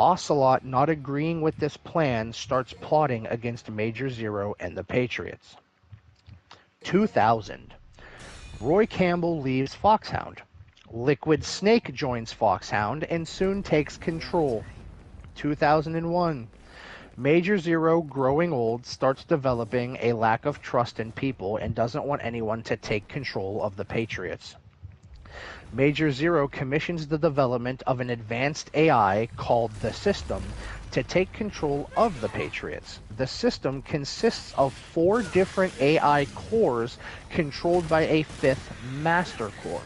Ocelot, not agreeing with this plan, starts plotting against Major Zero and the Patriots. 2000. Roy Campbell leaves Foxhound. Liquid Snake joins Foxhound and soon takes control. 2001. Major Zero, growing old, starts developing a lack of trust in people and doesn't want anyone to take control of the Patriots. Major Zero commissions the development of an advanced AI called the System to take control of the Patriots. The System consists of 4 different AI cores controlled by a 5th master core.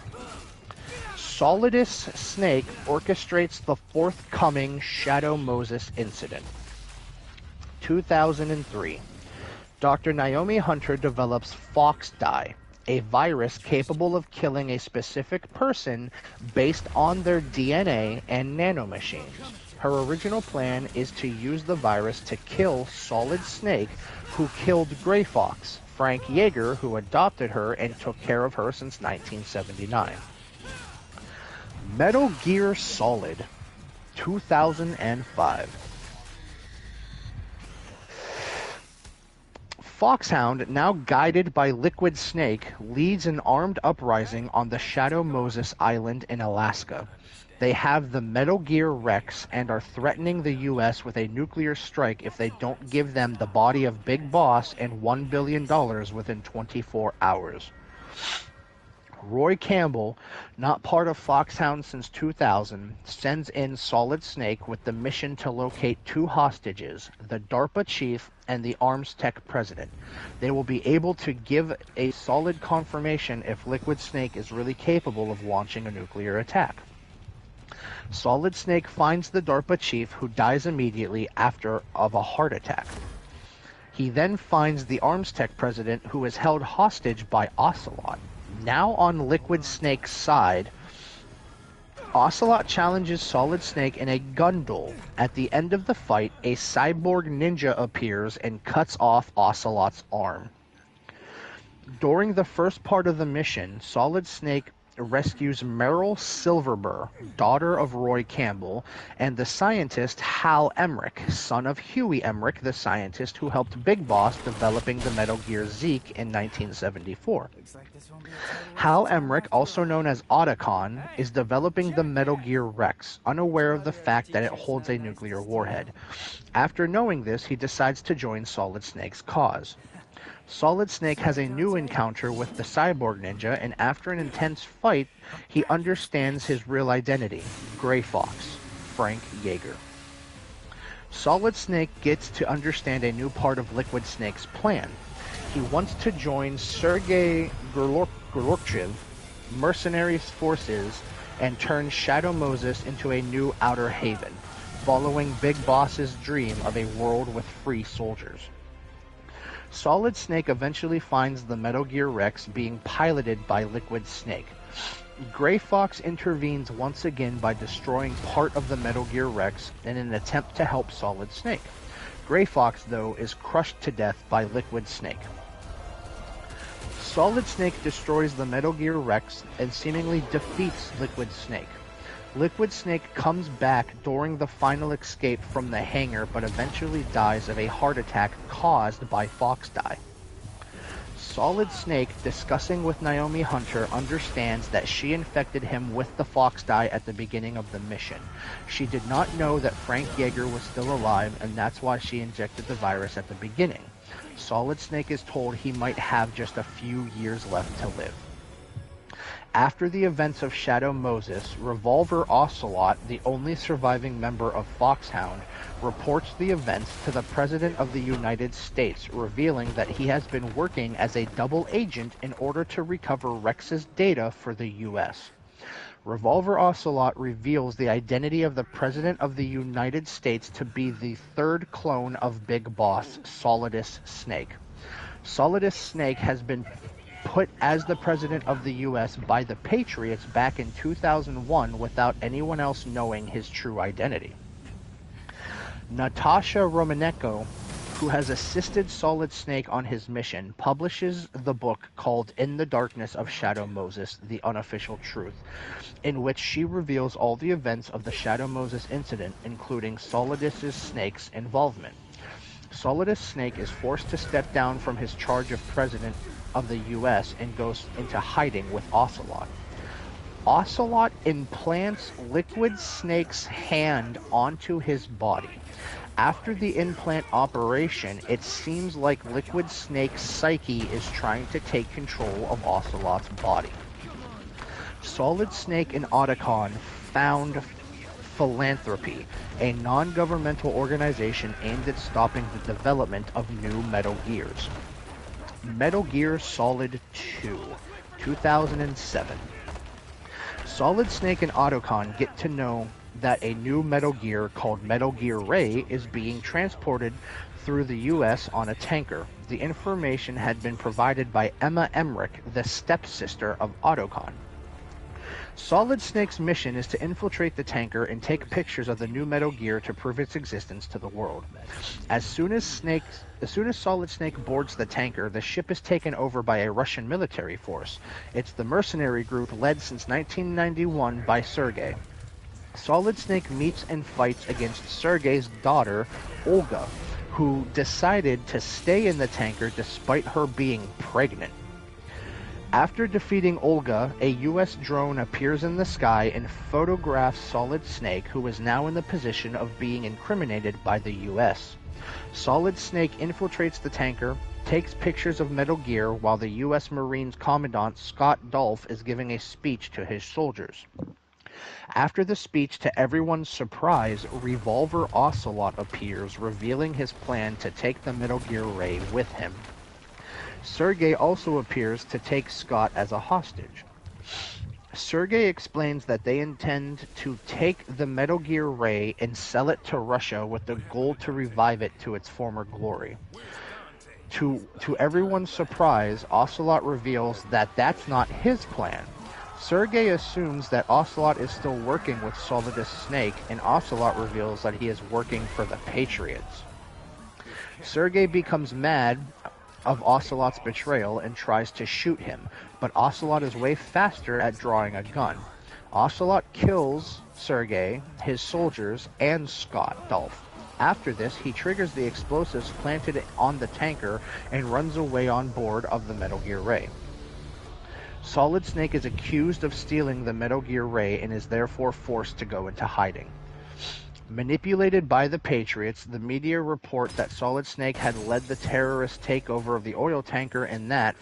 Solidus Snake orchestrates the forthcoming Shadow Moses incident. 2003. Dr. Naomi Hunter develops FoxDie, a virus capable of killing a specific person based on their DNA and nanomachines. Her original plan is to use the virus to kill Solid Snake, who killed Gray Fox, Frank Yeager, who adopted her and took care of her since 1979. Metal Gear Solid, 2005. Foxhound, now guided by Liquid Snake, leads an armed uprising on the Shadow Moses Island in Alaska. They have the Metal Gear Rex and are threatening the U.S. with a nuclear strike if they don't give them the body of Big Boss and $1 billion within 24 hours. Roy Campbell, not part of Foxhound since 2000, sends in Solid Snake with the mission to locate 2 hostages, the DARPA chief and the Arms Tech president. They will be able to give a solid confirmation if Liquid Snake is really capable of launching a nuclear attack. Solid Snake finds the DARPA chief, who dies immediately after of a heart attack. He then finds the Arms Tech president, who is held hostage by Ocelot. Now on Liquid Snake's side, Ocelot challenges Solid Snake in a gun duel. At the end of the fight, a cyborg ninja appears and cuts off Ocelot's arm. During the first part of the mission, Solid Snake rescues Meryl Silverburr, daughter of Roy Campbell, and the scientist Hal Emmerich, son of Huey Emmerich, the scientist who helped Big Boss developing the Metal Gear Zeke in 1974. Hal Emmerich, also known as Otacon, is developing the Metal Gear Rex, unaware of the fact that it holds a nuclear warhead. After knowing this, he decides to join Solid Snake's cause. Solid Snake has a new encounter with the cyborg ninja, and after an intense fight, he understands his real identity, Gray Fox, Frank Yeager. Solid Snake gets to understand a new part of Liquid Snake's plan. He wants to join Sergei Gorokchev mercenaries forces and turn Shadow Moses into a new outer haven, following Big Boss's dream of a world with free soldiers. Solid Snake eventually finds the Metal Gear Rex being piloted by Liquid Snake. Gray Fox intervenes once again by destroying part of the Metal Gear Rex in an attempt to help Solid Snake. Gray Fox, though, is crushed to death by Liquid Snake. Solid Snake destroys the Metal Gear Rex and seemingly defeats Liquid Snake. Liquid Snake comes back during the final escape from the hangar, but eventually dies of a heart attack caused by FoxDie. Solid Snake, discussing with Naomi Hunter, understands that she infected him with the FoxDie at the beginning of the mission. She did not know that Frank Yeager was still alive, and that's why she injected the virus at the beginning. Solid Snake is told he might have just a few years left to live. After the events of Shadow Moses, Revolver Ocelot, the only surviving member of Foxhound, reports the events to the President of the United States, revealing that he has been working as a double agent in order to recover Rex's data for the U.S. Revolver Ocelot reveals the identity of the President of the United States to be the third clone of Big Boss, Solidus Snake. Solidus Snake has been put as the President of the U.S. by the Patriots back in 2001 without anyone else knowing his true identity. Natasha Romanenko who has assisted Solid Snake on his mission, publishes the book called In the Darkness of Shadow Moses, The Unofficial Truth, in which she reveals all the events of the Shadow Moses incident, including Solidus Snake's involvement. Solidus Snake is forced to step down from his charge of President of the U.S. and goes into hiding with Ocelot. Ocelot implants Liquid Snake's hand onto his body. After the implant operation, it seems like Liquid Snake's psyche is trying to take control of Ocelot's body. Solid Snake and Otacon found Philanthropy, a non-governmental organization aimed at stopping the development of new Metal Gears. Metal Gear Solid 2, 2007. Solid Snake and Otacon get to know that a new Metal Gear called Metal Gear Ray is being transported through the U.S. on a tanker. The information had been provided by Emma Emmerich, the stepsister of Otacon. Solid Snake's mission is to infiltrate the tanker and take pictures of the new Metal Gear to prove its existence to the world. As soon as Solid Snake boards the tanker, the ship is taken over by a Russian military force. It's the mercenary group led since 1991 by Sergei. Solid Snake meets and fights against Sergei's daughter, Olga, who decided to stay in the tanker despite her being pregnant. After defeating Olga, a U.S. drone appears in the sky and photographs Solid Snake, who is now in the position of being incriminated by the U.S. Solid Snake infiltrates the tanker, takes pictures of Metal Gear while the U.S. Marines Commandant Scott Dolph is giving a speech to his soldiers. After the speech, to everyone's surprise, Revolver Ocelot appears, revealing his plan to take the Metal Gear Ray with him. Sergei also appears to take Scott as a hostage. Sergei explains that they intend to take the Metal Gear Ray and sell it to Russia with the goal to revive it to its former glory. To everyone's surprise, Ocelot reveals that that's not his plan. Sergei assumes that Ocelot is still working with Solidus Snake, and Ocelot reveals that he is working for the Patriots. Sergei becomes mad of Ocelot's betrayal and tries to shoot him, but Ocelot is way faster at drawing a gun. Ocelot kills Sergei, his soldiers, and Scott Dolph. After this, he triggers the explosives planted on the tanker and runs away on board of the Metal Gear Ray. Solid Snake is accused of stealing the Metal Gear Ray and is therefore forced to go into hiding. Manipulated by the Patriots, the media report that Solid Snake had led the terrorist takeover of the oil tanker and that,